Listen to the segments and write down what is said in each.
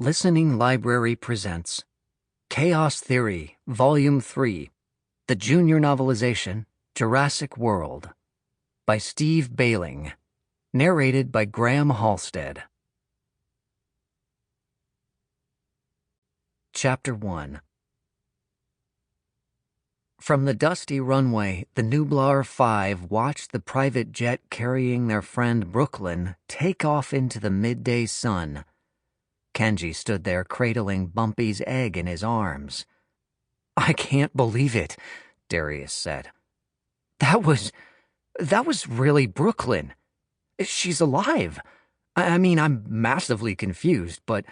Listening Library presents Chaos Theory, Volume 3, The Junior Novelization, Jurassic World, by Steve Behling, narrated by Graham Halstead. Chapter 1. From the dusty runway, the Nublar 5 watched the private jet carrying their friend Brooklynn take off into the midday sun. Kenji stood there cradling Bumpy's egg in his arms. "I can't believe it," Darius said. That was really Brooklynn. She's alive. I mean, I'm massively confused, but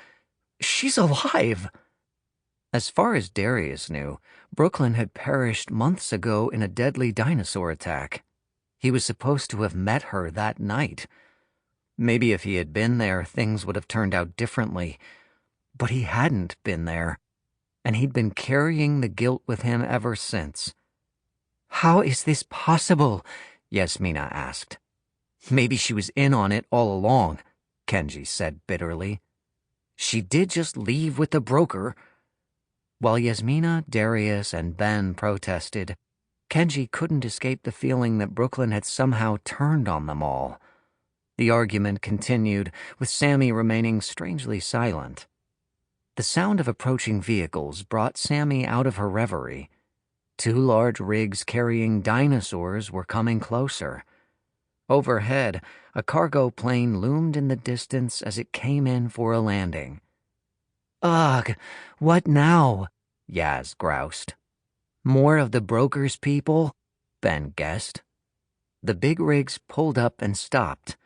she's alive." As far as Darius knew, Brooklynn had perished months ago in a deadly dinosaur attack. He was supposed to have met her that night. Maybe if he had been there, things would have turned out differently. But he hadn't been there, and he'd been carrying the guilt with him ever since. "How is this possible?" Yasmina asked. "Maybe she was in on it all along," Kenji said bitterly. "She did just leave with the broker." While Yasmina, Darius, and Ben protested, Kenji couldn't escape the feeling that Brooklynn had somehow turned on them all. The argument continued, with Sammy remaining strangely silent. The sound of approaching vehicles brought Sammy out of her reverie. 2 large rigs carrying dinosaurs were coming closer. Overhead, a cargo plane loomed in the distance as it came in for a landing. "Ugh, what now?" Yaz groused. "More of the broker's people?" Ben guessed. The big rigs pulled up and stopped.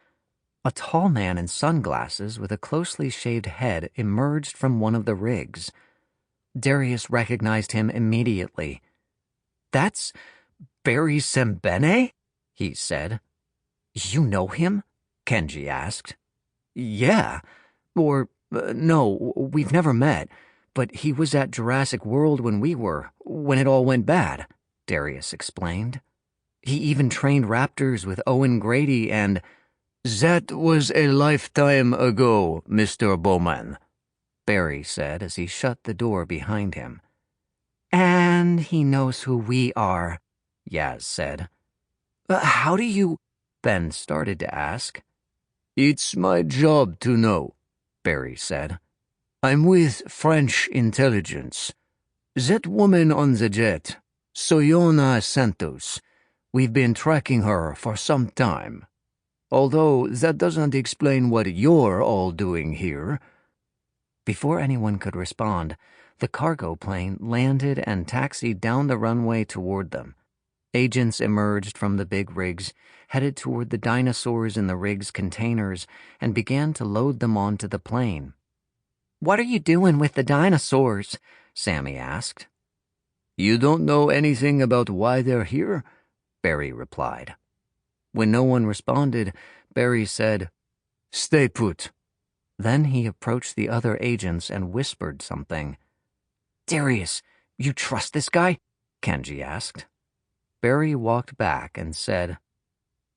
A tall man in sunglasses with a closely shaved head emerged from one of the rigs. Darius recognized him immediately. "That's Barry Sembene?" he said. "You know him?" Kenji asked. "Yeah. No, we've never met, but he was at Jurassic World when it all went bad," Darius explained. "He even trained raptors with Owen Grady and—" "That was a lifetime ago, Mr. Bowman," Barry said as he shut the door behind him. "And he knows who we are," Yaz said. "How do you—" Ben started to ask. "It's my job to know," Barry said. "I'm with French intelligence. That woman on the jet, Soyona Santos, we've been tracking her for some time. Although that doesn't explain what you're all doing here." Before anyone could respond, the cargo plane landed and taxied down the runway toward them. Agents emerged from the big rigs, headed toward the dinosaurs in the rig's containers, and began to load them onto the plane. "What are you doing with the dinosaurs?" Sammy asked. "You don't know anything about why they're here?" Barry replied. When no one responded, Barry said, "Stay put." Then he approached the other agents and whispered something. "Darius, you trust this guy?" Kenji asked. Barry walked back and said,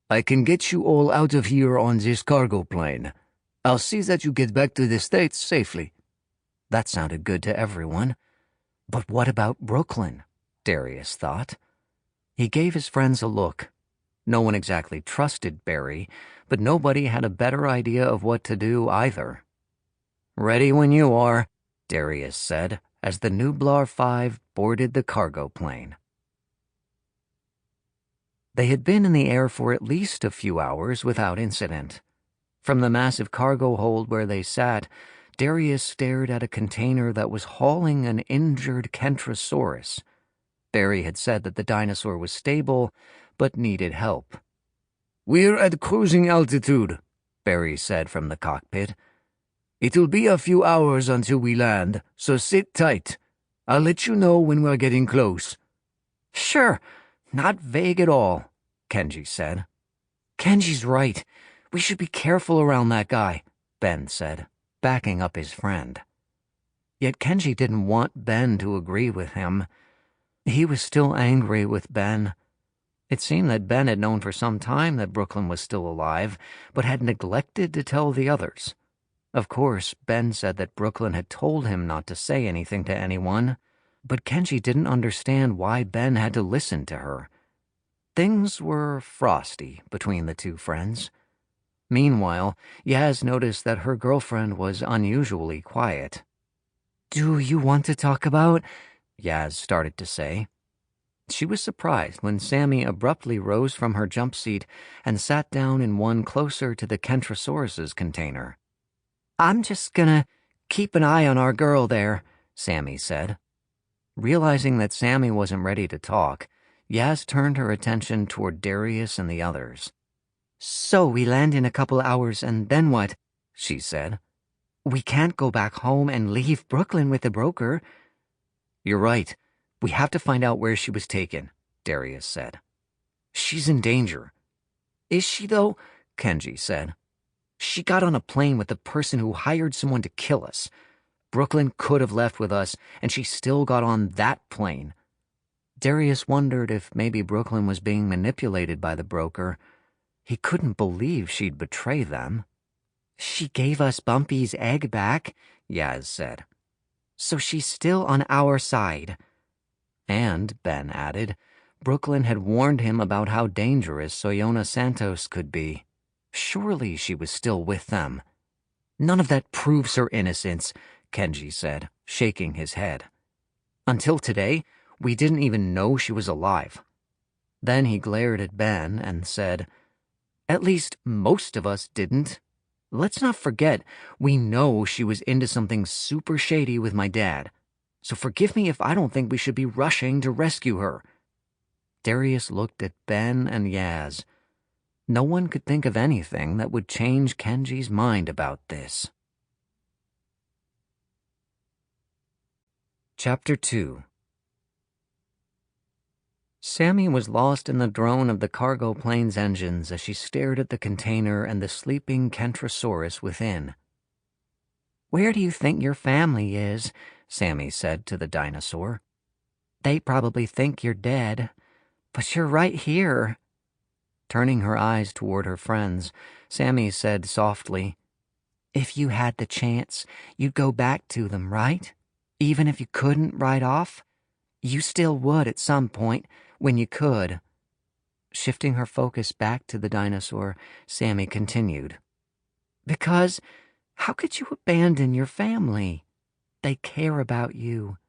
"I can get you all out of here on this cargo plane. I'll see that you get back to the States safely." That sounded good to everyone. But what about Brooklynn? Darius thought. He gave his friends a look. No one exactly trusted Barry, but nobody had a better idea of what to do either. "Ready when you are," Darius said, as the Nublar 5 boarded the cargo plane. They had been in the air for at least a few hours without incident. From the massive cargo hold where they sat, Darius stared at a container that was hauling an injured Kentrosaurus. Barry had said that the dinosaur was stable, but needed help. "We're at cruising altitude," Barry said from the cockpit. "It'll be a few hours until we land, so sit tight. I'll let you know when we're getting close." "Sure, not vague at all," Kenji said. "Kenji's right. We should be careful around that guy," Ben said, backing up his friend. Yet Kenji didn't want Ben to agree with him. He was still angry with Ben. It seemed that Ben had known for some time that Brooklynn was still alive, but had neglected to tell the others. Of course, Ben said that Brooklyn had told him not to say anything to anyone, but Kenji didn't understand why Ben had to listen to her. Things were frosty between the two friends. Meanwhile, Yaz noticed that her girlfriend was unusually quiet. "Do you want to talk about?" Yaz started to say. She was surprised when Sammy abruptly rose from her jump seat and sat down in one closer to the Kentrosaurus's container. "I'm just gonna keep an eye on our girl there," Sammy said. Realizing that Sammy wasn't ready to talk, Yaz turned her attention toward Darius and the others. "So we land in a couple hours and then what?" she said. "We can't go back home and leave Brooklyn with the broker." "You're right. We have to find out where she was taken," Darius said. "She's in danger." "Is she, though?" Kenji said. "She got on a plane with the person who hired someone to kill us. Brooklyn could have left with us, and she still got on that plane." Darius wondered if maybe Brooklyn was being manipulated by the broker. He couldn't believe she'd betray them. "She gave us Bumpy's egg back," Yaz said. "So she's still on our side." And, Ben added, Brooklyn had warned him about how dangerous Soyona Santos could be. Surely she was still with them. "None of that proves her innocence," Kenji said, shaking his head. "Until today, we didn't even know she was alive." Then he glared at Ben and said, "At least most of us didn't. Let's not forget, we know she was into something super shady with my dad. So forgive me if I don't think we should be rushing to rescue her." Darius looked at Ben and Yaz. No one could think of anything that would change Kenji's mind about this. Chapter 2. Sammy was lost in the drone of the cargo plane's engines as she stared at the container and the sleeping Kentrosaurus within. "Where do you think your family is?" Sammy said to the dinosaur. "They probably think you're dead, but you're right here." Turning her eyes toward her friends, Sammy said softly, "If you had the chance, you'd go back to them, right? Even if you couldn't right off? You still would at some point, when you could." Shifting her focus back to the dinosaur, Sammy continued, "Because how could you abandon your family? They care about you.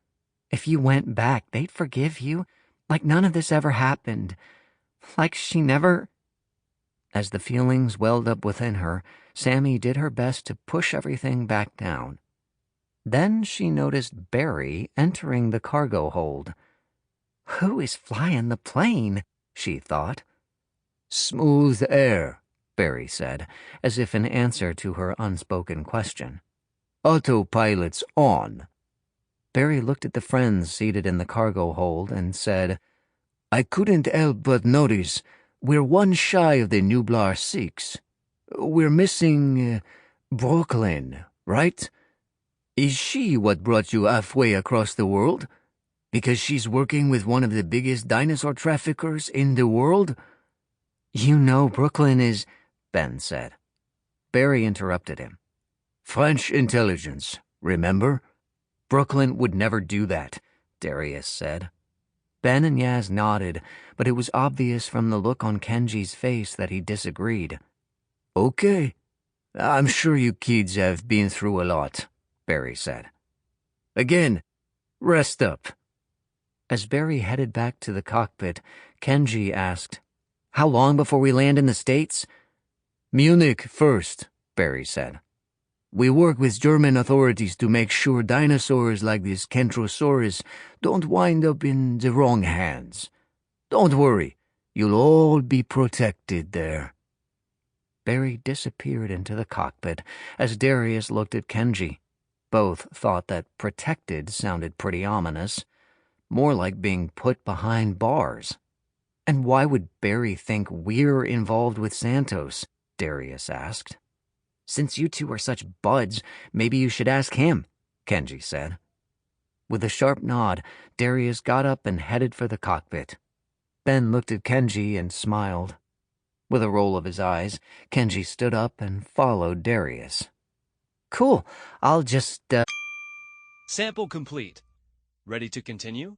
If you went back, they'd forgive you, like none of this ever happened. Like she never—" As the feelings welled up within her, Sammy did her best to push everything back down. Then she noticed Barry entering the cargo hold. "Who is flying the plane?" she thought. "Smooth air," Barry said, as if in answer to her unspoken question. "Autopilot's on." Barry looked at the friends seated in the cargo hold and said, "I couldn't help but notice we're one shy of the Nublar Six. We're missing Brooklynn, right? Is she what brought you halfway across the world? Because she's working with one of the biggest dinosaur traffickers in the world?" "You know Brooklynn is—" Ben said. Barry interrupted him. "French intelligence, remember? Brooklynn would never do that," Darius said. Ben and Yaz nodded, but it was obvious from the look on Kenji's face that he disagreed. "Okay. I'm sure you kids have been through a lot," Barry said. "Again, rest up." As Barry headed back to the cockpit, Kenji asked, "How long before we land in the States?" "Munich first," Barry said. "We work with German authorities to make sure dinosaurs like this Kentrosaurus don't wind up in the wrong hands. Don't worry, you'll all be protected there." Barry disappeared into the cockpit as Darius looked at Kenji. Both thought that protected sounded pretty ominous, more like being put behind bars. "And why would Barry think we're involved with Santos?" Darius asked. "Since you two are such buds, maybe you should ask him," Kenji said. With a sharp nod, Darius got up and headed for the cockpit. Ben looked at Kenji and smiled. With a roll of his eyes, Kenji stood up and followed Darius. Cool. I'll just, Sample complete. Ready to continue?